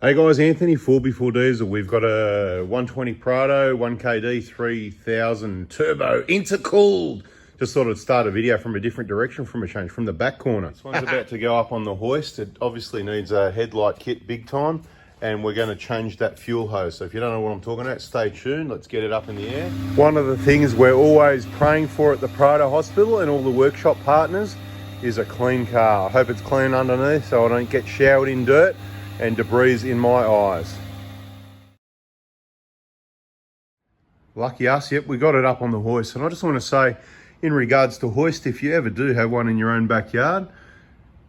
Hey guys, Anthony, 4x4 Diesel. We've got a 120 Prado, 1KD, 3000 turbo, intercooled. Just thought I'd start a video from a different direction, from a change, from the back corner. This one's about to go up on the hoist. It obviously needs a headlight kit big time, and we're going to change that fuel hose. So if you don't know what I'm talking about, stay tuned. Let's get it up in the air. One of the things we're always praying for at the Prado Hospital and all the workshop partners is a clean car. I hope it's clean underneath so I don't get showered in dirt and debris in my eyes. Lucky us, yep, we got it up on the hoist. And I just want to say, in regards to hoist, if you ever do have one in your own backyard,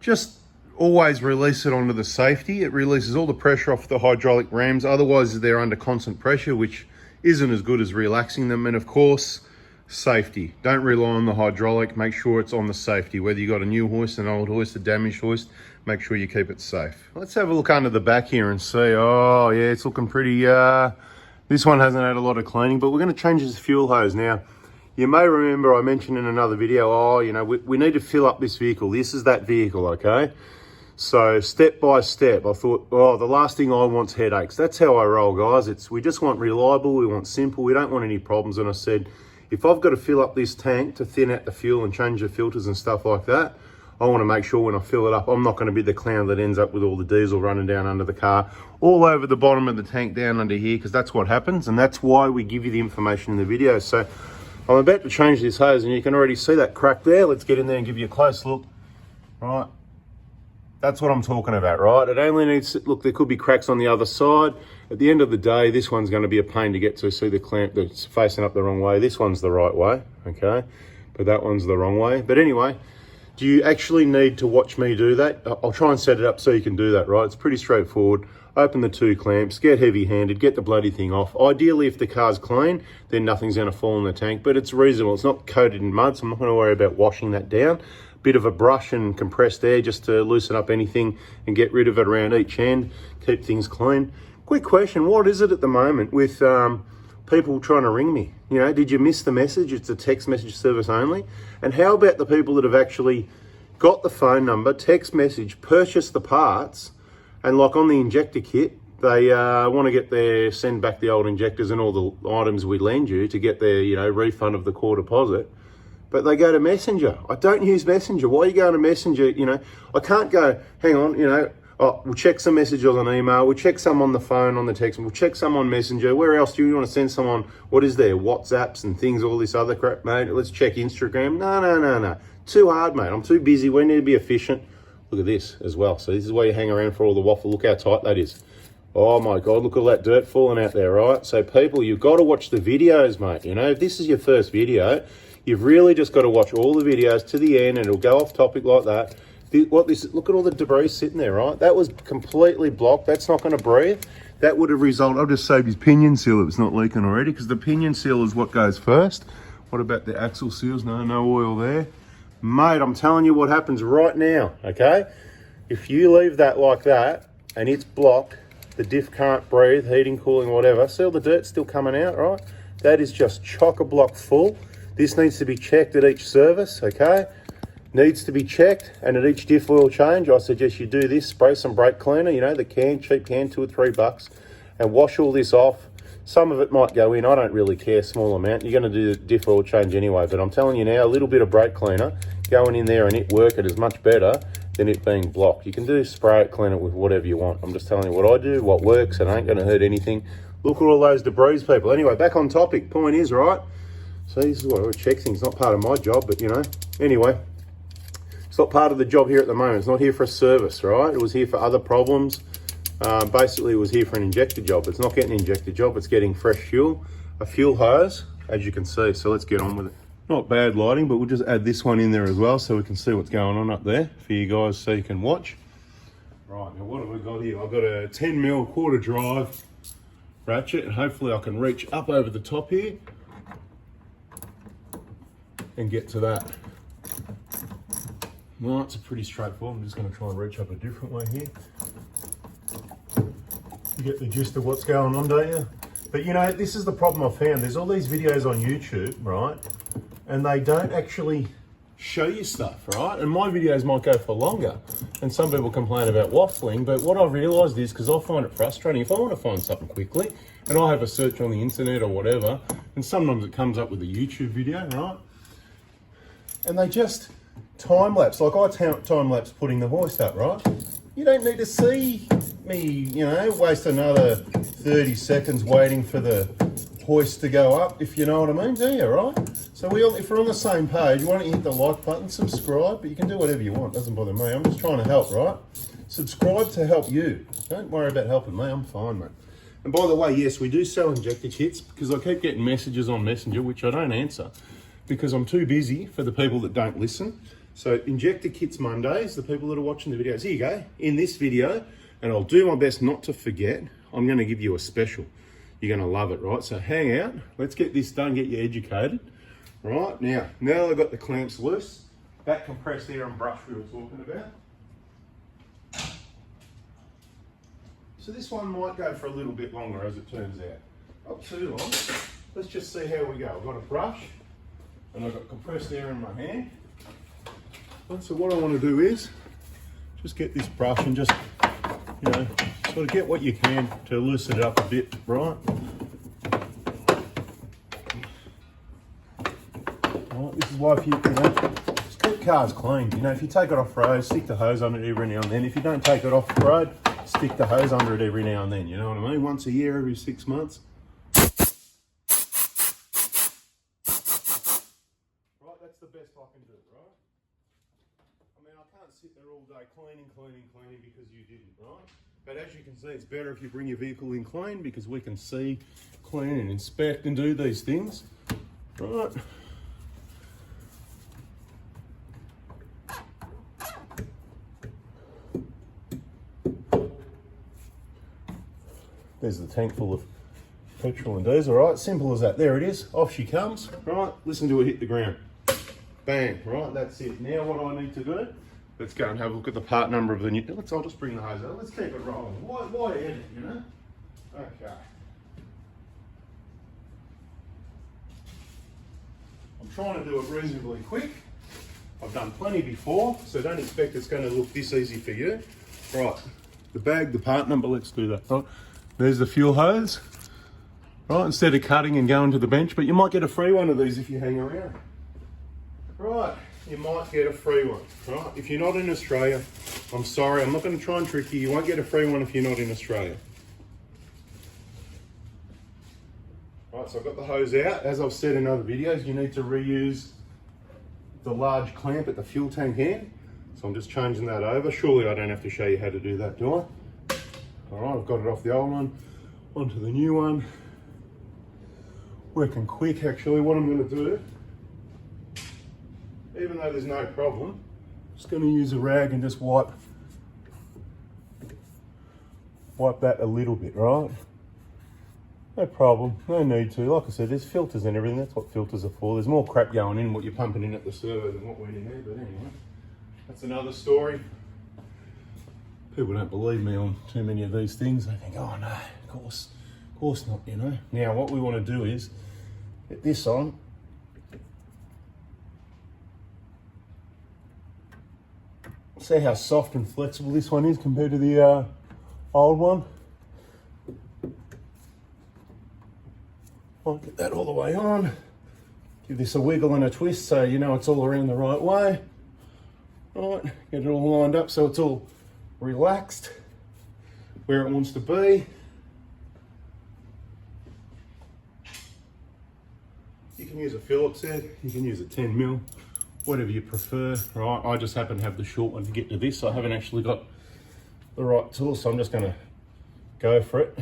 just always release it onto the safety. It releases all the pressure off the hydraulic rams. Otherwise, they're under constant pressure, which isn't as good as relaxing them. And of course, safety. Don't rely on the hydraulic. Make sure it's on the safety. Whether you got a new hoist, an old hoist, a damaged hoist, make sure you keep it safe. Let's have a look under the back here and see. Oh yeah, it's looking pretty, this one hasn't had a lot of cleaning, but we're going to change this fuel hose. Now, you may remember I mentioned in another video, we need to fill up this vehicle. This is that vehicle, okay? So step by step, I thought, the last thing I want's headaches. That's how I roll, guys. We just want reliable, we want simple, we don't want any problems. And I said, if I've got to fill up this tank to thin out the fuel and change the filters and stuff like that, I want to make sure when I fill it up, I'm not going to be the clown that ends up with all the diesel running down under the car, all over the bottom of the tank down under here, because that's what happens, and that's why we give you the information in the video. So I'm about to change this hose, and you can already see that crack there. Let's get in there and give you a close look. Right, that's what I'm talking about, right? It only needs, look, there could be cracks on the other side. At the end of the day, this one's going to be a pain to get to. See the clamp that's facing up the wrong way? This one's the right way, okay? But that one's the wrong way. But anyway, do you actually need to watch me do that? I'll try and set it up so you can do that, right? It's pretty straightforward. Open the two clamps, get heavy-handed, get the bloody thing off. Ideally, if the car's clean, then nothing's going to fall in the tank, but it's reasonable. It's not coated in mud, so I'm not going to worry about washing that down. Bit of a brush and compressed air just to loosen up anything and get rid of it around each end, keep things clean. Quick question, what is it at the moment with people trying to ring me? You know, did you miss the message? It's a text message service only. And how about the people that have actually got the phone number, text message, purchased the parts, and like on the injector kit, they want to get send back the old injectors and all the items we lend you to get their, refund of the core deposit. But they go to Messenger. I don't use Messenger. Why are you going to Messenger? I can't go, hang on, we'll check some messages on email, we'll check some on the phone, on the text, we'll check some on Messenger. Where else do you want to send someone? What is there? WhatsApps and things, all this other crap, mate. Let's check Instagram. No. Too hard, mate. I'm too busy. We need to be efficient. Look at this as well. So this is where you hang around for all the waffle. Look how tight that is. Oh my God, look at all that dirt falling out there, right? So people, you've got to watch the videos, mate. If this is your first video, you've really just got to watch all the videos to the end, and it'll go off topic like that. Look at all the debris sitting there, right? That was completely blocked. That's not going to breathe. That would have resulted, I've just saved his pinion seal if it's not leaking already, because the pinion seal is what goes first. What about the axle seals? No oil there. Mate, I'm telling you what happens right now, okay? If you leave that like that and it's blocked, the diff can't breathe, heating, cooling, whatever. See all the dirt still coming out, right? That is just chock-a-block full. This needs to be checked at each service, okay? Needs to be checked, and at each diff oil change, I suggest you do this, spray some brake cleaner, the cheap can, $2 or $3, and wash all this off. Some of it might go in, I don't really care, small amount. You're gonna do the diff oil change anyway, but I'm telling you now, a little bit of brake cleaner, going in there and it work it is much better than it being blocked. You can do spray it, clean it with whatever you want. I'm just telling you what I do, what works, and ain't gonna hurt anything. Look at all those debris, people. Anyway, back on topic, point is, right? So this is what I check things, not part of my job, but anyway. It's not part of the job here at the moment. It's not here for a service, right? It was here for other problems. Basically, it was here for an injector job. It's not getting an injector job. It's getting fresh fuel, a fuel hose, as you can see. So let's get on with it. Not bad lighting, but we'll just add this one in there as well so we can see what's going on up there for you guys so you can watch. Right, now what have we got here? I've got a 10mm quarter drive ratchet, and hopefully I can reach up over the top here and get to that. Well, it's pretty straightforward. I'm just going to try and reach up a different way here. You get the gist of what's going on, don't you? But this is the problem I found. There's all these videos on YouTube, right? And they don't actually show you stuff, right? And my videos might go for longer. And some people complain about waffling, but what I've realised is, because I find it frustrating, if I want to find something quickly, and I have a search on the internet or whatever, and sometimes it comes up with a YouTube video, right? And they just time-lapse, like I time-lapse putting the hoist up, right? You don't need to see me, you know, waste another 30 seconds waiting for the hoist to go up, if you know what I mean, do you, right? So if we're on the same page, why don't you hit the like button, subscribe, but you can do whatever you want, doesn't bother me. I'm just trying to help, right? Subscribe to help you. Don't worry about helping me, I'm fine, mate. And by the way, yes, we do sell injector kits, because I keep getting messages on Messenger, which I don't answer, because I'm too busy for the people that don't listen. So injector kits Mondays, the people that are watching the videos, here you go, in this video, and I'll do my best not to forget, I'm gonna give you a special. You're gonna love it, right? So hang out, let's get this done, get you educated. Right, now that I've got the clamps loose, that compressed air and brush we were talking about. So this one might go for a little bit longer as it turns out. Not too long. Let's just see how we go. I've got a brush and I've got compressed air in my hand. And so what I want to do is just get this brush and just, you know, sort of get what you can to loosen it up a bit, right? Right, this is why if you know, just keep cars clean. You know, if you take it off road, stick the hose under it every now and then. If you don't take it off the road, stick the hose under it every now and then. You know what I mean? Once a year, every 6 months. Right, that's the best I can do, right? I mean, I can't sit there all day cleaning because you didn't, right? But as you can see, it's better if you bring your vehicle in clean, because we can see, clean and inspect and do these things, right? There's the tank full of petrol and diesel, right? Simple as that. There it is. Off she comes, right? Listen to her hit the ground. Bang, right? That's it. Now what I need to do, let's go and have a look at the part number of the new... I'll just bring the hose out. Let's keep it rolling. Why edit, you know? Okay. I'm trying to do it reasonably quick. I've done plenty before, so don't expect it's going to look this easy for you. Right, the bag, the part number, let's do that. Right. There's the fuel hose, right, instead of cutting and going to the bench, but you might get a free one of these if you hang around. Right, you might get a free one, right? If you're not in Australia, I'm sorry, I'm not going to try and trick you. You won't get a free one if you're not in Australia. Right, so I've got the hose out. As I've said in other videos, you need to reuse the large clamp at the fuel tank end. So I'm just changing that over. Surely I don't have to show you how to do that, do I? All right, I've got it off the old one, onto the new one. Working quick, actually. What I'm going to do, even though there's no problem, I'm just going to use a rag and just wipe that a little bit, right? No problem, no need to. Like I said, there's filters and everything. That's what filters are for. There's more crap going in what you're pumping in at the servo than what went in there, but anyway, that's another story. People don't believe me on too many of these things. They think, oh no, of course not, you know. Now what we want to do is get this on. See how soft and flexible this one is compared to the old one. I'll get that all the way on. Give this a wiggle and a twist so you know it's all around the right way. Right, get it all lined up so it's all relaxed where it wants to be. You can use a Phillips head, you can use a 10mm, whatever you prefer. Right, I just happen to have the short one to get to this. I haven't actually got the right tool, so I'm just going to go for it.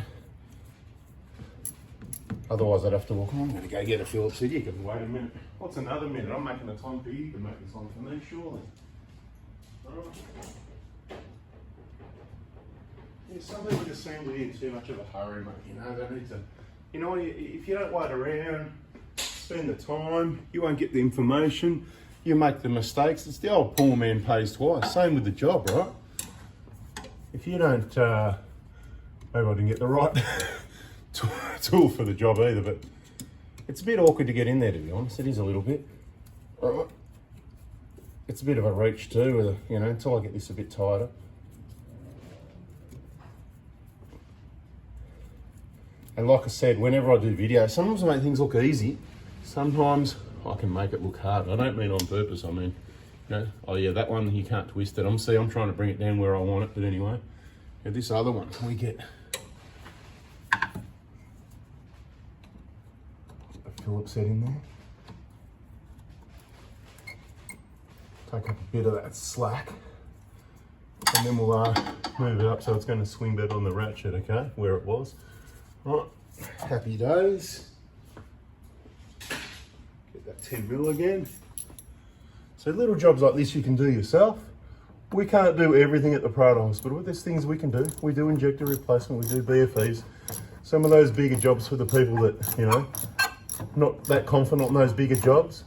Otherwise I'd have to walk, I'm going to go get a Phillips head. You can wait a minute. What's another minute? I'm making the time for you. You can make the time for me, surely. Right. Yeah, some people just seem to be in too much of a hurry, mate. You know, they need to, you know, if you don't wait around, spend the time, you won't get the information, you make the mistakes. It's the old poor man pays twice. Same with the job, right? If you don't, maybe I didn't get the right tool for the job either, but it's a bit awkward to get in there, to be honest. It is a little bit. All right. it's a bit of a reach too, you know, until I get this a bit tighter. And like I said, whenever I do videos, sometimes I make things look easy. Sometimes I can make it look hard. I don't mean on purpose, I mean, you know, oh yeah, that one, you can't twist it. I'm trying to bring it down where I want it, but anyway. Yeah, this other one, we get a Phillips head in there. Take up a bit of that slack, and then we'll move it up so it's going to swing better on the ratchet, okay, where it was. Right, happy days. Get that 10 mil again. So little jobs like this you can do yourself. We can't do everything at the Prado Hospital, but there's things we can do. We do injector replacement, we do BFEs. Some of those bigger jobs for the people that, you know, not that confident on those bigger jobs.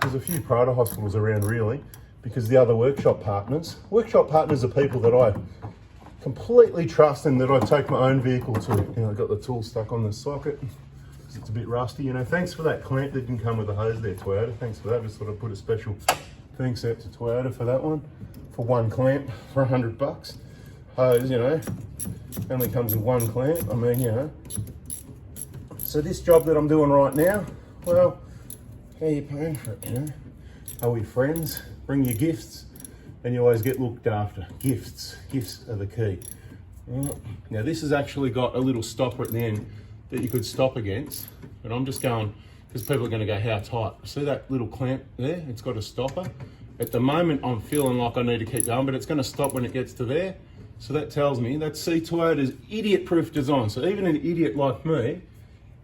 There's a few Prado hospitals around really, because the other workshop partners are people that I completely trust and that I take my own vehicle to. You know, I got the tool stuck on the socket because it's a bit rusty. You know, thanks for that clamp that didn't come with the hose there, Toyota. Thanks for that. Just thought I'd put a special thanks out to Toyota for that one, for one clamp for $100. Hose, you know, only comes with one clamp. I mean, you know. So this job that I'm doing right now, well, how are you paying for it, you know? Are we friends? Bring your gifts and you always get looked after. Gifts are the key. Right. Now this has actually got a little stopper at the end that you could stop against, but I'm just going, because people are going to go, how tight? See that little clamp there? It's got a stopper. At the moment I'm feeling like I need to keep going, but it's going to stop when it gets to there. So that tells me that's Toyota's idiot-proof design. So even an idiot like me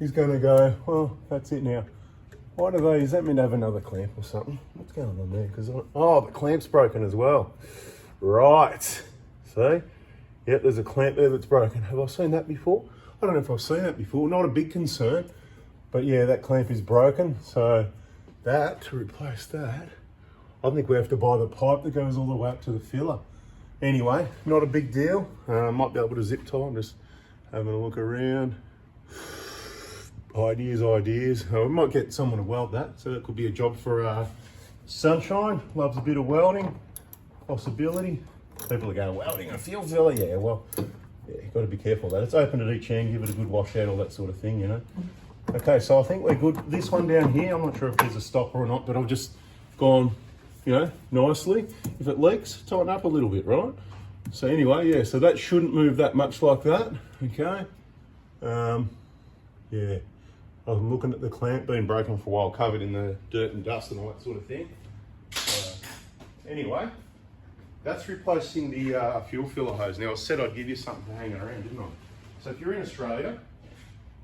is going to go, well, that's it now. Why do they, does that mean to have another clamp or something? What's going on there? Because oh, the clamp's broken as well. Right, see? Yep, there's a clamp there that's broken. Have I seen that before? I don't know if I've seen that before. Not a big concern, but yeah, that clamp is broken. So that, to replace that, I think we have to buy the pipe that goes all the way up to the filler. Anyway, not a big deal. Might be able to zip tie. I'm just having a look around. Ideas. We might get someone to weld that, so that could be a job for Sunshine. Loves a bit of welding. Possibility. People are going, welding a fuel filler? Yeah, well, yeah, you've got to be careful of that. It's open at each end, give it a good wash out, all that sort of thing, you know. Okay, so I think we're good. This one down here, I'm not sure if there's a stopper or not, but I've just gone, you know, nicely. If it leaks, tighten up a little bit, right? So anyway, yeah, so that shouldn't move that much like that, okay? Yeah. I'm looking at the clamp being broken for a while, covered in the dirt and dust and all that sort of thing. Anyway, that's replacing the fuel filler hose. Now I said I'd give you something to hang around, didn't I? So if you're in Australia,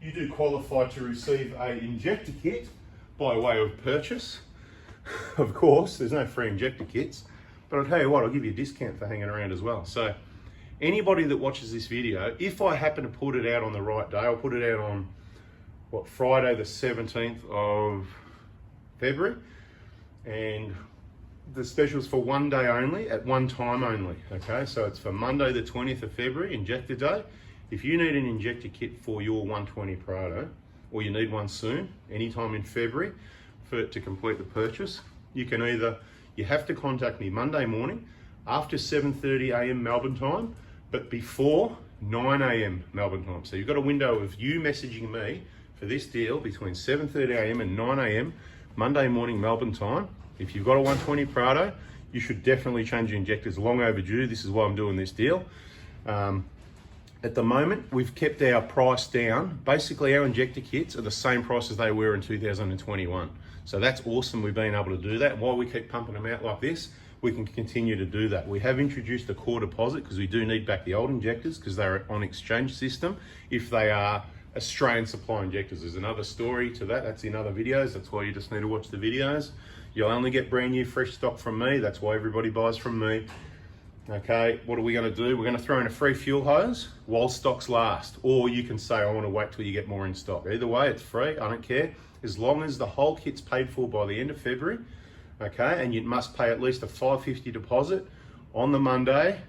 you do qualify to receive a injector kit by way of purchase. Of course, there's no free injector kits, but I'll tell you what, I'll give you a discount for hanging around as well. So anybody that watches this video, if I happen to put it out on the right day, I'll put it out on Friday the 17th of February, and the special's for one day only, at one time only, okay? So it's for Monday the 20th of February, injector day. If you need an injector kit for your 120 Prado, or you need one soon, anytime in February, to complete the purchase, you have to contact me Monday morning after 7:30 a.m. Melbourne time, but before 9 a.m. Melbourne time. So you've got a window of you messaging me for this deal between 7:30 a.m. and 9 a.m. Monday morning Melbourne time. If you've got a 120 Prado, you should definitely change your injectors. Long overdue. This is why I'm doing this deal. At the moment, we've kept our price down. Basically, our injector kits are the same price as they were in 2021. So that's awesome. We've been able to do that. While we keep pumping them out like this, we can continue to do that. We have introduced a core deposit because we do need back the old injectors because they're on exchange system. If they are Australian supply injectors, there's another story to that. That's in other videos. That's why you just need to watch the videos. You'll only get brand new fresh stock from me. That's why everybody buys from me. Okay, what are we going to do? We're going to throw in a free fuel hose while stocks last. Or you can say, I want to wait till you get more in stock. Either way, it's free. I don't care. As long as the whole kit's paid for by the end of February, okay, and you must pay at least a $550 deposit on the Monday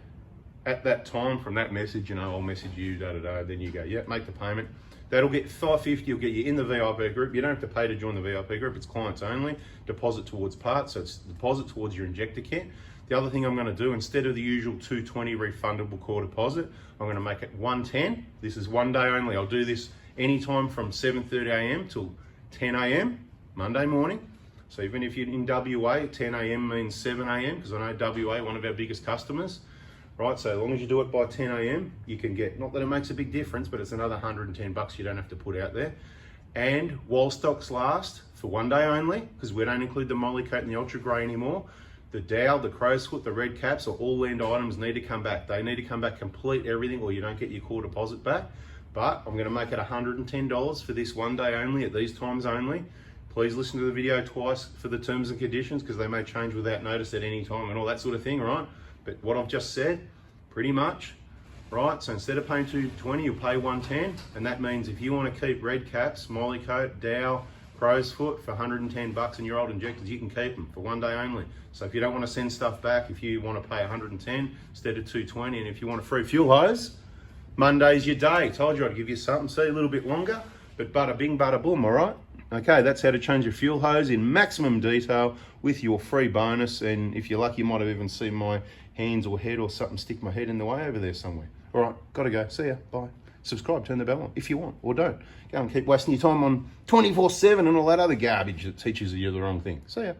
at that time from that message, you know, I'll message you, then you go, yeah, make the payment. That'll get $550, will get you in the VIP group. You don't have to pay to join the VIP group, it's clients only. Deposit towards parts, so it's deposit towards your injector kit. The other thing I'm gonna do, instead of the usual $220 refundable core deposit, I'm gonna make it $110. This is one day only. I'll do this anytime from 7:30 a.m. till 10 a.m. Monday morning. So even if you're in WA, 10 a.m. means 7 a.m. because I know WA, one of our biggest customers. Right, so as long as you do it by 10 a.m, you can get, not that it makes a big difference, but it's another $110 you don't have to put out there. And while stocks last, for one day only, because we don't include the Molly Coat and the Ultra Grey anymore, the dowel, the crow's foot, the red caps, or all land items need to come back. They need to come back complete everything, or you don't get your core deposit back. But I'm gonna make it $110 for this one day only, at these times only. Please listen to the video twice for the terms and conditions, because they may change without notice at any time and all that sort of thing, right? But what I've just said, pretty much, right? So instead of paying $220, you'll pay $110, and that means if you want to keep red caps, Molly Coat, dowel, crow's foot for $110 in your old injectors, you can keep them for one day only. So if you don't want to send stuff back, if you want to pay $110 instead of $220, and if you want a free fuel hose, Monday's your day. Told you I'd give you something. See, a little bit longer, but bada bing, bada boom, all right? Okay, that's how to change your fuel hose in maximum detail with your free bonus. And if you're lucky, you might have even seen my hands or head or something stick my head in the way over there somewhere. All right, gotta go. See ya. Bye. Subscribe, turn the bell on if you want, or don't. Go and keep wasting your time on 24/7 and all that other garbage that teaches you the wrong thing. See ya.